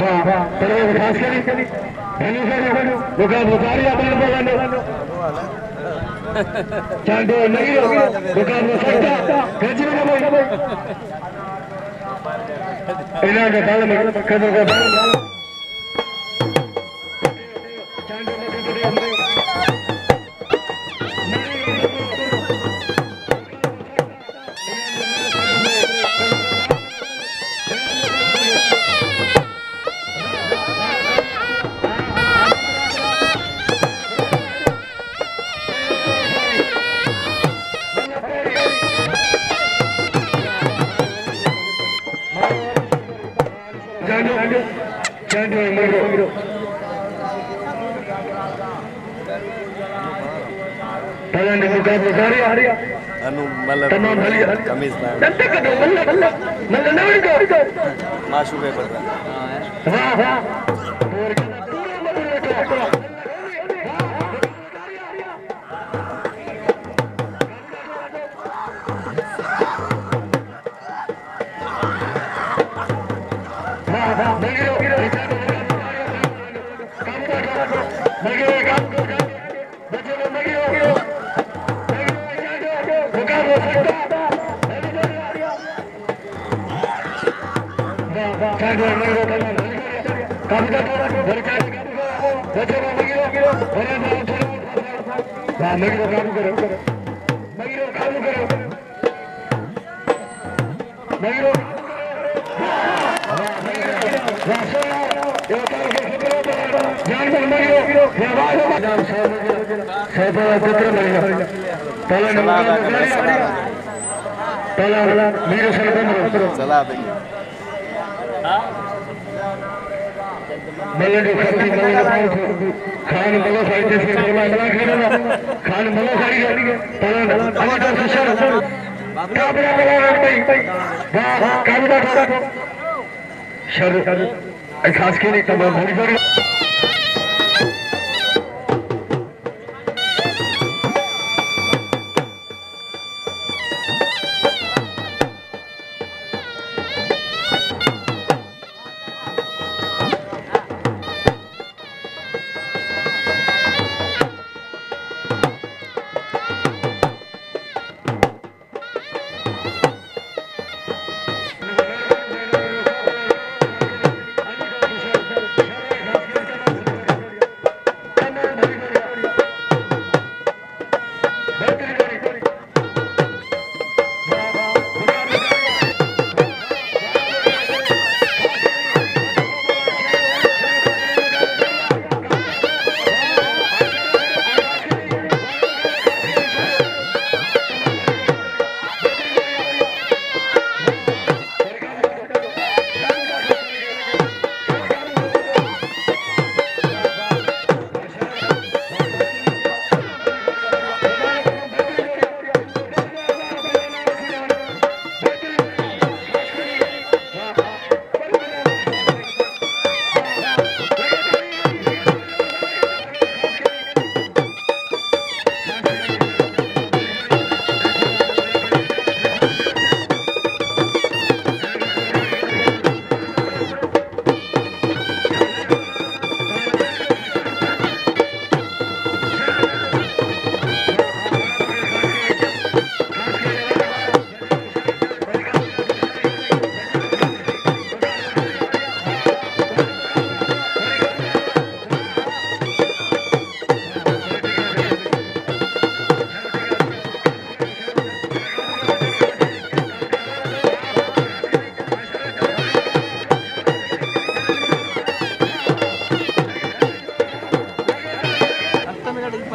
terus khas kali ini saya bukan besari apa yang bola candu lagi bukan besar gaji mana boy ini ada dalam kadang dalam candu lagi candu mangro Talan dibuka besar ya anu malam tamam hali kamis na nanti kado malla nawin ko masuk ke pada ha salah lagi मल्ले खत्ती मल्ले खान मल्ला side से मल्ला खेलना खान मल्ला side है तला टमाटर ससर काबरा बला भाई वाह काबरा शर खास के लिए तमाम बड़ी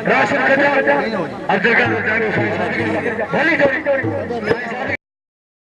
राशन खजा अब्दुल का जानो भली